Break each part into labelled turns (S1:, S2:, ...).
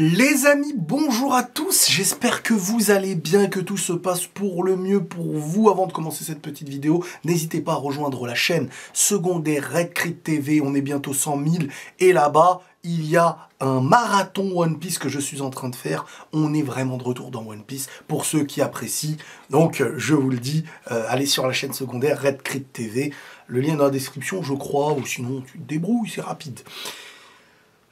S1: Les amis, bonjour à tous, j'espère que vous allez bien, que tout se passe pour le mieux pour vous. Avant de commencer cette petite vidéo, n'hésitez pas à rejoindre la chaîne secondaire Red Crit TV, on est bientôt 100 000 et là-bas, il y a un marathon One Piece que je suis en train de faire. On est vraiment de retour dans One Piece pour ceux qui apprécient. Donc, je vous le dis, allez sur la chaîne secondaire Red Crit TV, le lien est dans la description, je crois, ou sinon tu te débrouilles, c'est rapide.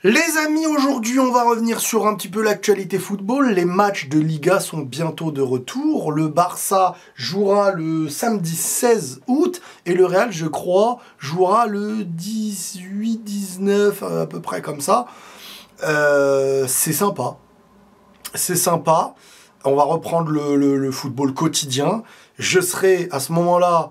S1: Les amis, aujourd'hui, on va revenir sur un petit peu l'actualité football. Les matchs de Liga sont bientôt de retour. Le Barça jouera le samedi 16 août et le Real, je crois, jouera le 18-19, à peu près comme ça. C'est sympa. C'est sympa. On va reprendre le football quotidien. Je serai à ce moment-là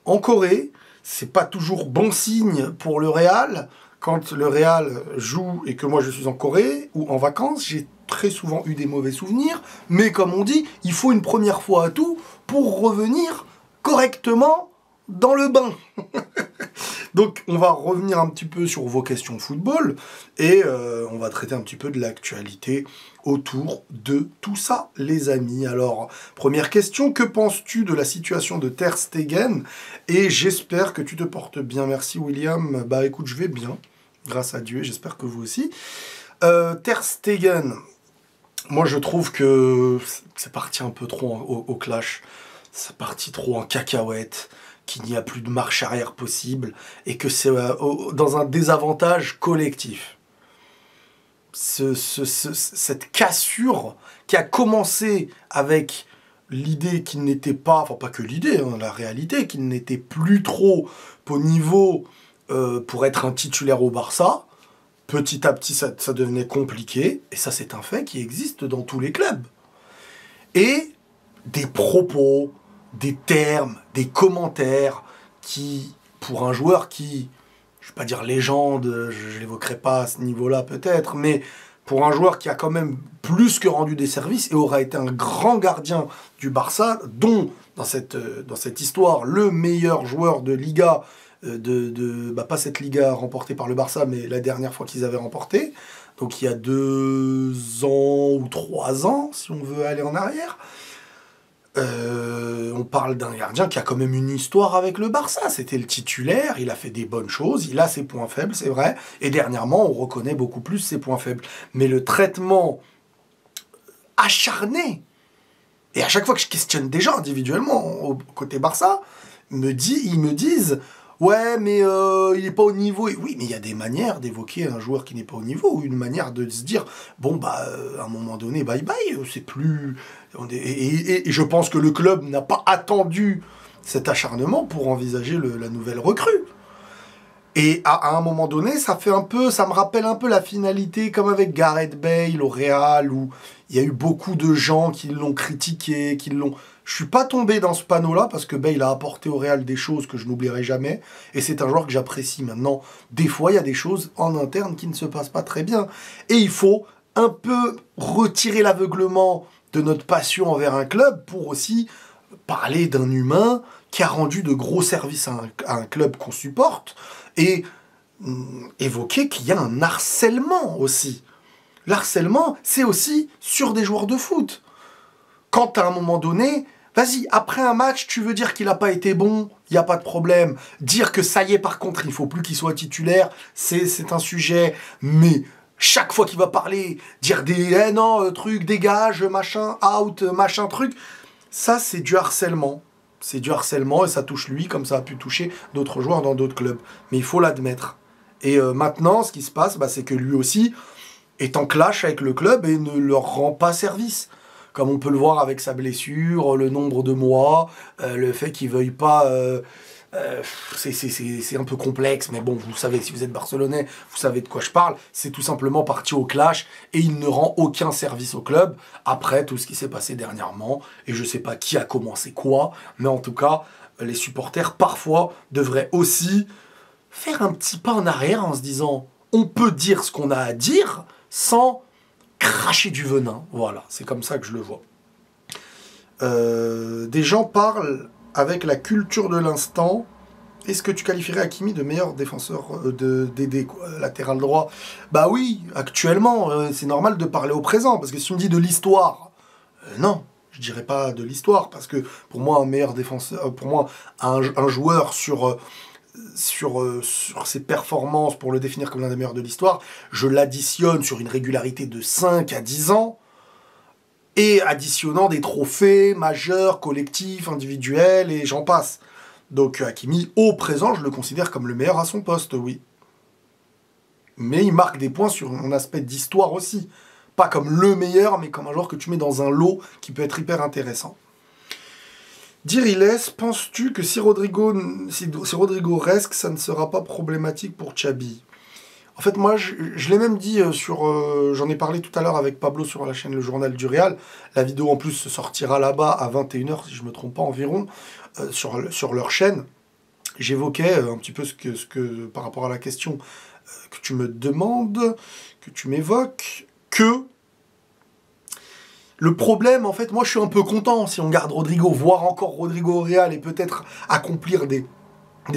S1: en Corée. C'est pas toujours bon signe pour le Real. Quand le Real joue et que moi je suis en Corée ou en vacances, j'ai très souvent eu des mauvais souvenirs. Mais comme on dit, il faut une première fois à tout pour revenir correctement dans le bain. Donc on va revenir un petit peu sur vos questions de football et on va traiter un petit peu de l'actualité autour de tout ça, les amis. Alors, première question, que penses-tu de la situation de Ter Stegen? Et j'espère que tu te portes bien. Merci William. Bah écoute, je vais bien, grâce à Dieu, j'espère que vous aussi. Ter Stegen, moi je trouve que c'est parti un peu trop au clash. C'est parti trop en cacahuète, qu'il n'y a plus de marche arrière possible et que c'est dans un désavantage collectif. Cette cassure qui a commencé avec l'idée qu'il n'était pas, enfin pas que l'idée, hein, la réalité, qu'il n'était plus trop au niveau pour être un titulaire au Barça, petit à petit ça devenait compliqué, et ça c'est un fait qui existe dans tous les clubs. Et des propos, des termes, des commentaires qui, pour un joueur qui, je ne vais pas dire légende, je ne l'évoquerai pas à ce niveau-là peut-être, mais pour un joueur qui a quand même plus que rendu des services et aura été un grand gardien du Barça, dont, dans cette histoire, le meilleur joueur de Liga, pas cette Liga remportée par le Barça, mais la dernière fois qu'ils avaient remporté, donc il y a 2 ans ou 3 ans, si on veut aller en arrière. On parle d'un gardien qui a quand même une histoire avec le Barça. C'était le titulaire, il a fait des bonnes choses, il a ses points faibles, c'est vrai. Et dernièrement, on reconnaît beaucoup plus ses points faibles. Mais le traitement acharné, et à chaque fois que je questionne des gens individuellement au côté Barça, ils me disent « Ouais, mais il n'est pas au niveau. » Oui, mais il y a des manières d'évoquer un joueur qui n'est pas au niveau, ou une manière de se dire « Bon, bah, à un moment donné, bye bye, c'est plus... » Et je pense que le club n'a pas attendu cet acharnement pour envisager la nouvelle recrue. Et à un moment donné, ça me rappelle un peu la finalité comme avec Gareth Bale au Real, où il y a eu beaucoup de gens qui l'ont critiqué, Je suis pas tombé dans ce panneau-là parce que Bale a apporté au Real des choses que je n'oublierai jamais. Et c'est un joueur que j'apprécie maintenant. Des fois, il y a des choses en interne qui ne se passent pas très bien. Et il faut un peu retirer l'aveuglement de notre passion envers un club pour aussi parler d'un humain qui a rendu de gros services à un club qu'on supporte et évoquer qu'il y a un harcèlement aussi. L'harcèlement, c'est aussi sur des joueurs de foot. Quand à un moment donné, vas-y, après un match, tu veux dire qu'il n'a pas été bon, il n'y a pas de problème. Dire que ça y est, par contre, il ne faut plus qu'il soit titulaire, c'est un sujet, mais chaque fois qu'il va parler, dire des « Eh non, truc, dégage, machin, out, machin, truc », ça, c'est du harcèlement. C'est du harcèlement et ça touche lui comme ça a pu toucher d'autres joueurs dans d'autres clubs. Mais il faut l'admettre. Et maintenant, ce qui se passe, c'est que lui aussi est en clash avec le club et ne leur rend pas service. Comme on peut le voir avec sa blessure, le nombre de mois, le fait qu'il ne veuille pas... c'est un peu complexe, mais bon, vous savez, si vous êtes barcelonais, vous savez de quoi je parle. C'est tout simplement parti au clash et il ne rend aucun service au club après tout ce qui s'est passé dernièrement. Et je ne sais pas qui a commencé quoi, mais en tout cas, les supporters parfois devraient aussi faire un petit pas en arrière en se disant on peut dire ce qu'on a à dire sans cracher du venin. Voilà, c'est comme ça que je le vois. Des gens parlent avec la culture de l'instant Est-ce que tu qualifierais Hakimi de meilleur défenseur DD, quoi, latéral droit? Bah oui, actuellement, c'est normal de parler au présent, parce que si tu me dis de l'histoire, non, je dirais pas de l'histoire, parce que pour moi, un meilleur défenseur, pour moi, un joueur sur ses performances, pour le définir comme l'un des meilleurs de l'histoire, je l'additionne sur une régularité de 5 à 10 ans, et additionnant des trophées majeurs, collectifs, individuels, et j'en passe. Donc Hakimi, au présent, je le considère comme le meilleur à son poste, oui. Mais il marque des points sur un aspect d'histoire aussi. Pas comme le meilleur, mais comme un joueur que tu mets dans un lot qui peut être hyper intéressant. Diriles, penses-tu que si Rodrigo reste, ça ne sera pas problématique pour Xabi? En fait, moi, je l'ai même dit j'en ai parlé tout à l'heure avec Pablo sur la chaîne Le Journal du Real. La vidéo, en plus, sortira là-bas à 21 h, si je ne me trompe pas environ, sur leur chaîne. J'évoquais un petit peu par rapport à la question que tu me demandes, que tu m'évoques, que le problème, en fait, moi, je suis un peu content si on garde Rodrigo, voir encore Rodrigo au Real et peut-être accomplir des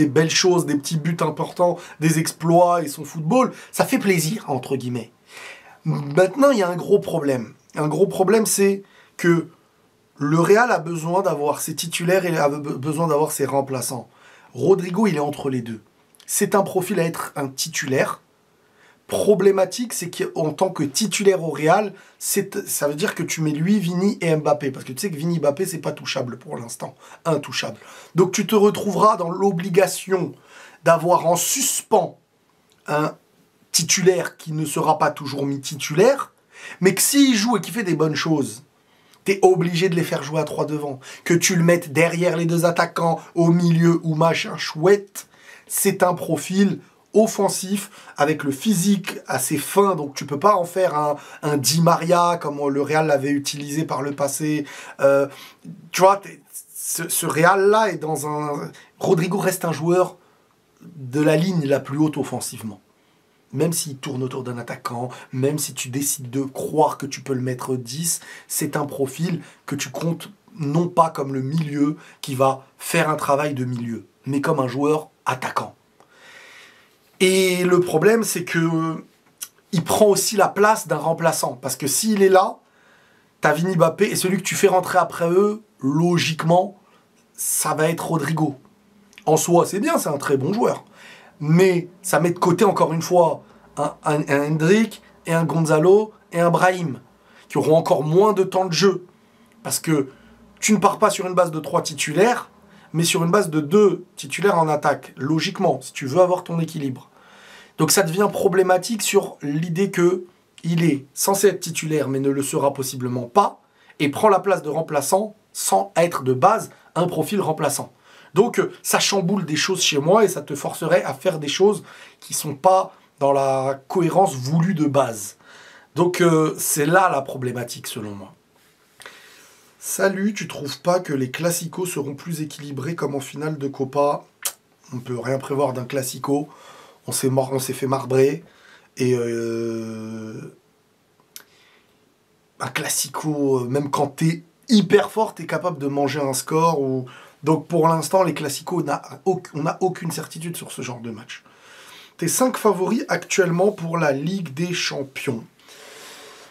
S1: belles choses, des petits buts importants, des exploits et son football, ça fait plaisir, entre guillemets. Maintenant, il y a un gros problème. Un gros problème, c'est que le Real a besoin d'avoir ses titulaires et a besoin d'avoir ses remplaçants. Rodrigo, il est entre les deux. C'est un profil à être un titulaire. Problématique, c'est qu'en tant que titulaire au Real, ça veut dire que tu mets lui, Vini et Mbappé. Parce que tu sais que Vini, Mbappé, c'est pas touchable pour l'instant. Intouchable. Donc tu te retrouveras dans l'obligation d'avoir en suspens un titulaire qui ne sera pas toujours mis titulaire, mais que s'il joue et qu'il fait des bonnes choses, t'es obligé de les faire jouer à 3 devant. Que tu le mettes derrière les deux attaquants, au milieu ou machin chouette, c'est un profil offensif, avec le physique assez fin, donc tu peux pas en faire un Di Maria, comme le Real l'avait utilisé par le passé. Tu vois, ce Real-là est dans un... Rodrigo reste un joueur de la ligne la plus haute offensivement. Même s'il tourne autour d'un attaquant, même si tu décides de croire que tu peux le mettre 10, c'est un profil que tu comptes non pas comme le milieu qui va faire un travail de milieu, mais comme un joueur attaquant. Et le problème, c'est que il prend aussi la place d'un remplaçant. Parce que s'il est là, t'as Vini, Mbappé, et celui que tu fais rentrer après eux, logiquement, ça va être Rodrigo. En soi, c'est bien, c'est un très bon joueur. Mais ça met de côté, encore une fois, un Hendrick et un Gonzalo et un Brahim, qui auront encore moins de temps de jeu. Parce que tu ne pars pas sur une base de 3 titulaires, mais sur une base de 2 titulaires en attaque, logiquement, si tu veux avoir ton équilibre. Donc ça devient problématique sur l'idée qu'il est censé être titulaire, mais ne le sera possiblement pas, et prend la place de remplaçant sans être de base un profil remplaçant. Donc ça chamboule des choses chez moi et ça te forcerait à faire des choses qui ne sont pas dans la cohérence voulue de base. Donc c'est là la problématique selon moi. Salut, tu trouves pas que les classicos seront plus équilibrés comme en finale de Copa? On ne peut rien prévoir d'un classico. On s'est fait marbrer. Et un classico, même quand t'es hyper fort, t'es capable de manger un score. Donc pour l'instant, les classicos, on n'a aucune certitude sur ce genre de match. Tes 5 favoris actuellement pour la Ligue des Champions.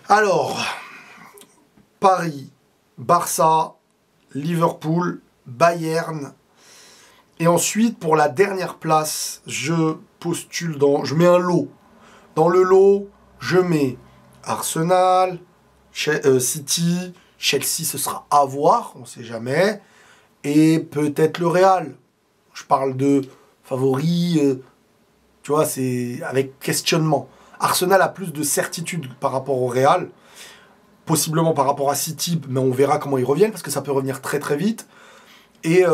S1: Alors, Paris, Barça, Liverpool, Bayern. Et ensuite, pour la dernière place, je mets un lot. Dans le lot, je mets Arsenal, City, Chelsea, ce sera à voir, on ne sait jamais. Et peut-être le Real. Je parle de favoris, tu vois, c'est avec questionnement. Arsenal a plus de certitude par rapport au Real, possiblement par rapport à City, mais on verra comment ils reviennent, parce que ça peut revenir très très vite. Et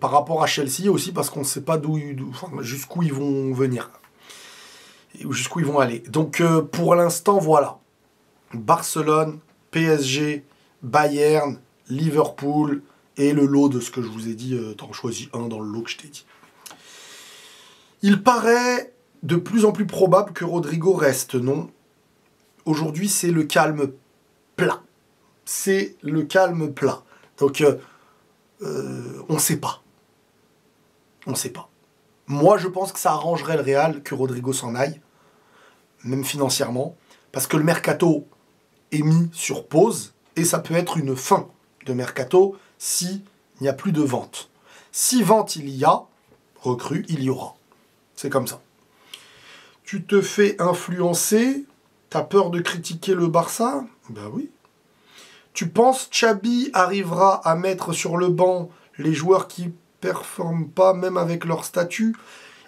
S1: par rapport à Chelsea aussi, parce qu'on ne sait pas jusqu'où ils vont venir. Et jusqu'où ils vont aller. Donc pour l'instant, voilà. Barcelone, PSG, Bayern, Liverpool, et le lot de ce que je vous ai dit, t'en choisis un dans le lot que je t'ai dit. Il paraît de plus en plus probable que Rodrigo reste, non? Aujourd'hui, c'est le calme plat. C'est le calme plat. Donc, on ne sait pas. On ne sait pas. Moi, je pense que ça arrangerait le Real que Rodrigo s'en aille, même financièrement, parce que le mercato est mis sur pause, et ça peut être une fin de mercato s'il n'y a plus de vente. Si vente il y a, recrue il y aura. C'est comme ça. Tu te fais influencer, t'as peur de critiquer le Barça? Ben oui. Tu penses Xabi arrivera à mettre sur le banc les joueurs qui performent pas, même avec leur statut?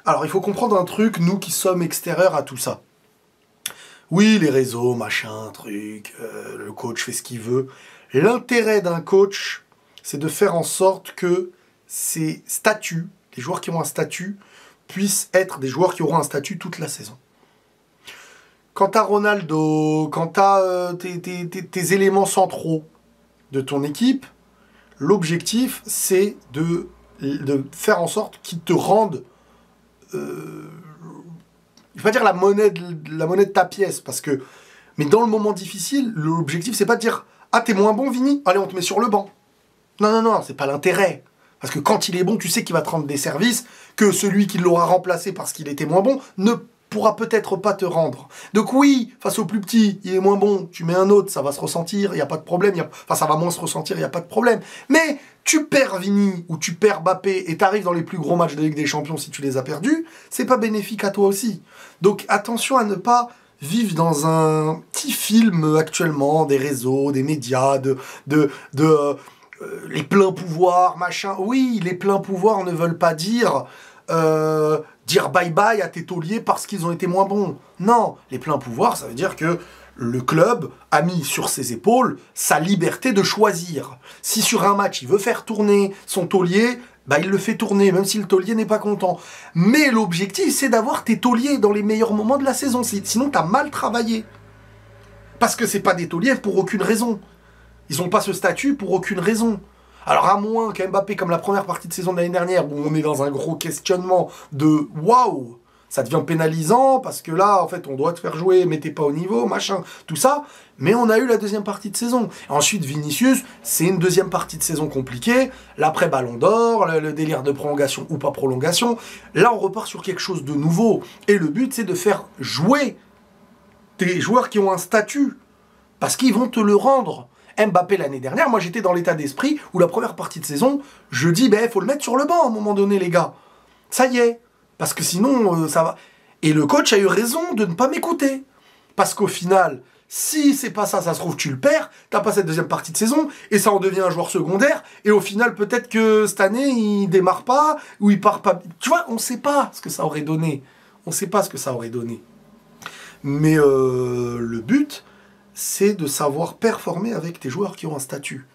S1: Alors, il faut comprendre un truc, nous qui sommes extérieurs à tout ça. Oui, les réseaux, machin, truc, le coach fait ce qu'il veut. L'intérêt d'un coach, c'est de faire en sorte que ces statuts, les joueurs qui ont un statut, puissent être des joueurs qui auront un statut toute la saison. Quand t'as Ronaldo, quand t'as tes éléments centraux de ton équipe, l'objectif, c'est de faire en sorte qu'ils te rendent, je vais pas dire la monnaie de ta pièce, parce que, mais dans le moment difficile, l'objectif, c'est pas de dire « Ah, t'es moins bon, Vini? Allez, on te met sur le banc. » Non, non, non, c'est pas l'intérêt. Parce que quand il est bon, tu sais qu'il va te rendre des services que celui qui l'aura remplacé parce qu'il était moins bon ne pourra peut-être pas te rendre. Donc oui, face au plus petit, il est moins bon, tu mets un autre, ça va se ressentir, il n'y a pas de problème. Enfin, ça va moins se ressentir, il n'y a pas de problème. Mais tu perds Vini ou tu perds Mbappé et tu arrives dans les plus gros matchs de Ligue des Champions si tu les as perdus, c'est pas bénéfique à toi aussi. Donc attention à ne pas vivre dans un petit film actuellement des réseaux, des médias, les pleins pouvoirs, machin. Oui, les pleins pouvoirs ne veulent pas dire bye-bye à tes tauliers parce qu'ils ont été moins bons. Non, les pleins pouvoirs, ça veut dire que le club a mis sur ses épaules sa liberté de choisir. Si sur un match, il veut faire tourner son taulier, bah il le fait tourner, même si le taulier n'est pas content. Mais l'objectif, c'est d'avoir tes tauliers dans les meilleurs moments de la saison. Sinon, tu as mal travaillé. Parce que c'est pas des tauliers pour aucune raison. Ils n'ont pas ce statut pour aucune raison. Alors à moins qu'Mbappé, comme la première partie de saison de l'année dernière, où on est dans un gros questionnement de « Waouh !» Ça devient pénalisant, parce que là, en fait, on doit te faire jouer, mais t'es pas au niveau, machin, tout ça. Mais on a eu la deuxième partie de saison. Ensuite, Vinicius, c'est une deuxième partie de saison compliquée. L'après-Ballon d'Or, le délire de prolongation ou pas prolongation. Là, on repart sur quelque chose de nouveau. Et le but, c'est de faire jouer tes joueurs qui ont un statut. Parce qu'ils vont te le rendre. Mbappé l'année dernière, moi j'étais dans l'état d'esprit où la première partie de saison, je dis, ben faut le mettre sur le banc à un moment donné, les gars. Ça y est. Parce que sinon, ça va. Et le coach a eu raison de ne pas m'écouter. Parce qu'au final, si c'est pas ça, ça se trouve, tu le perds, t'as pas cette deuxième partie de saison, et ça en devient un joueur secondaire, et au final, peut-être que cette année, il démarre pas, ou il part pas. Tu vois, on sait pas ce que ça aurait donné. On sait pas ce que ça aurait donné. Mais le but, c'est de savoir performer avec tes joueurs qui ont un statut.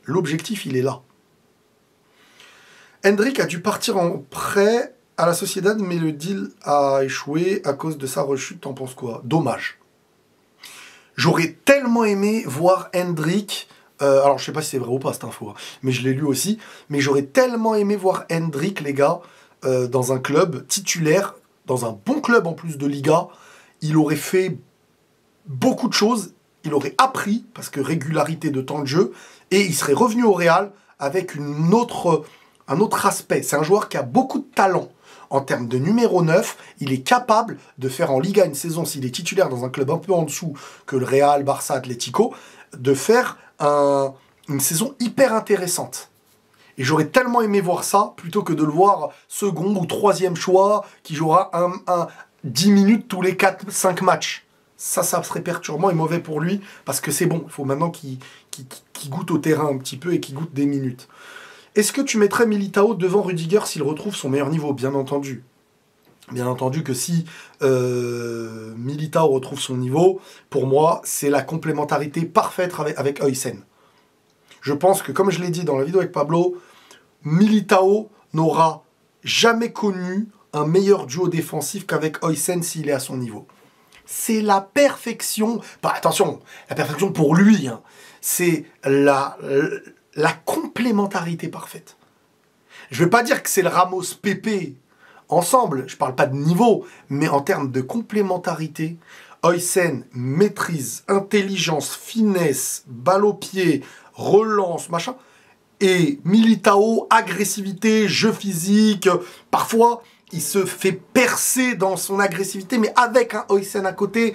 S1: L'objectif, il est là. Hendrik a dû partir en prêt à la Sociedad, mais le deal a échoué à cause de sa rechute. T'en penses quoi? Dommage. J'aurais tellement aimé voir Hendrik... alors, je sais pas si c'est vrai ou pas, cette info, hein, mais je l'ai lu aussi. Mais j'aurais tellement aimé voir Hendrik, les gars, dans un club titulaire, dans un bon club en plus de Liga. Il aurait fait beaucoup de choses, il aurait appris, parce que régularité de temps de jeu, et il serait revenu au Real avec un autre aspect. C'est un joueur qui a beaucoup de talent. En termes de numéro 9, il est capable de faire en Liga une saison, s'il est titulaire dans un club un peu en dessous que le Real, Barça, Atlético, de faire une saison hyper intéressante. Et j'aurais tellement aimé voir ça, plutôt que de le voir second ou troisième choix, qui jouera 10 minutes tous les 4-5 matchs. Ça serait perturbant et mauvais pour lui, parce que c'est bon, il faut maintenant qu'il goûte au terrain un petit peu et qu'il goûte des minutes. Est-ce que tu mettrais Militao devant Rudiger s'il retrouve son meilleur niveau? Bien entendu. Bien entendu que si Militao retrouve son niveau, pour moi, c'est la complémentarité parfaite avec Højsén. Je pense que, comme je l'ai dit dans la vidéo avec Pablo, Militao n'aura jamais connu un meilleur duo défensif qu'avec Højsén s'il est à son niveau. C'est la perfection. Attention, la perfection pour lui, hein, c'est la complémentarité parfaite. Je ne vais pas dire que c'est le Ramos-Pépé ensemble, je ne parle pas de niveau, mais en termes de complémentarité, Højsén, maîtrise, intelligence, finesse, balle au pied, relance, machin, et Militao, agressivité, jeu physique, parfois il se fait percer dans son agressivité, mais avec un Oysen à côté,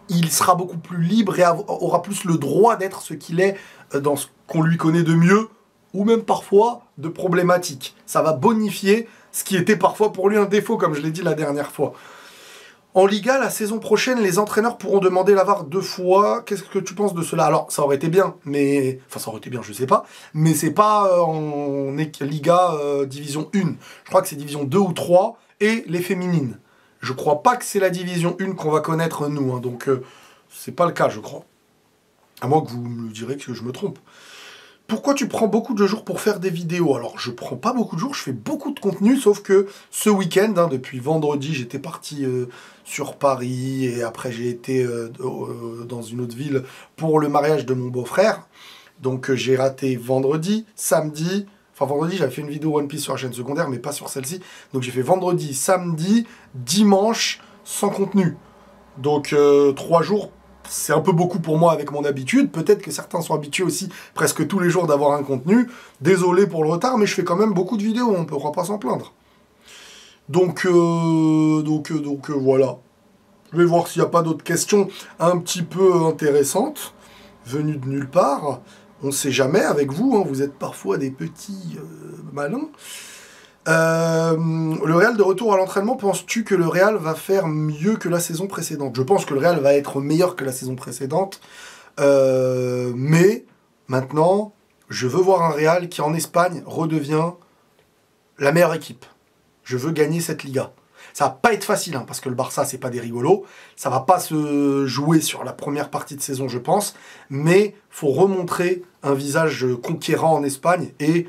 S1: il sera beaucoup plus libre et aura plus le droit d'être ce qu'il est dans ce qu'on lui connaît de mieux, ou même parfois de problématique. Ça va bonifier ce qui était parfois pour lui un défaut, comme je l'ai dit la dernière fois. En Liga, la saison prochaine, les entraîneurs pourront demander la VAR 2 fois. Qu'est-ce que tu penses de cela? Alors, ça aurait été bien, mais... Enfin, ça aurait été bien, je sais pas. Mais c'est pas en Liga Division 1. Je crois que c'est Division 2 ou 3 et les féminines. Je crois pas que c'est la Division 1 qu'on va connaître, nous. Hein, donc, c'est pas le cas, je crois. À moins que vous me direz que je me trompe. Pourquoi tu prends beaucoup de jours pour faire des vidéos? Alors, je prends pas beaucoup de jours, je fais beaucoup de contenu, sauf que ce week-end, hein, depuis vendredi, j'étais parti sur Paris, et après j'ai été dans une autre ville pour le mariage de mon beau-frère. Donc j'ai raté vendredi, samedi, enfin vendredi j'avais fait une vidéo One Piece sur la chaîne secondaire, mais pas sur celle-ci. Donc j'ai fait vendredi, samedi, dimanche, sans contenu. Donc 3 jours, c'est un peu beaucoup pour moi avec mon habitude. Peut-être que certains sont habitués aussi presque tous les jours d'avoir un contenu. Désolé pour le retard, mais je fais quand même beaucoup de vidéos, on ne pourra pas s'en plaindre. Donc voilà. Je vais voir s'il n'y a pas d'autres questions un petit peu intéressantes, venues de nulle part. On ne sait jamais avec vous, hein, vous êtes parfois des petits malins. Le Real de retour à l'entraînement, penses-tu que le Real va faire mieux que la saison précédente? Je pense que le Real va être meilleur que la saison précédente. Mais maintenant, je veux voir un Real qui en Espagne redevient la meilleure équipe. Je veux gagner cette Liga. Ça va pas être facile, hein, parce que le Barça, c'est pas des rigolos. Ça va pas se jouer sur la première partie de saison, je pense. Mais faut remontrer un visage conquérant en Espagne et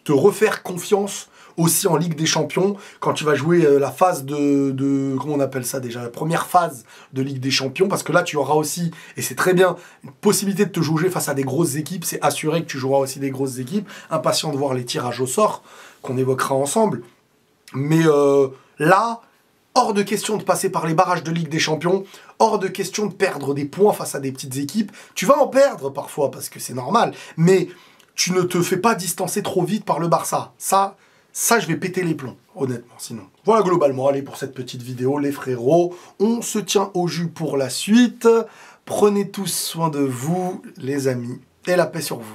S1: te refaire confiance aussi en Ligue des Champions, quand tu vas jouer la phase comment on appelle ça déjà, la première phase de Ligue des Champions, parce que là tu auras aussi, et c'est très bien, une possibilité de te jauger face à des grosses équipes, c'est assuré que tu joueras aussi des grosses équipes, impatient de voir les tirages au sort, qu'on évoquera ensemble, mais là, hors de question de passer par les barrages de Ligue des Champions, hors de question de perdre des points face à des petites équipes, tu vas en perdre parfois, parce que c'est normal, mais tu ne te fais pas distancer trop vite par le Barça, ça, je vais péter les plombs, honnêtement, sinon. Voilà, globalement, allez, pour cette petite vidéo, les frérots, on se tient au jus pour la suite. Prenez tous soin de vous, les amis, et la paix sur vous.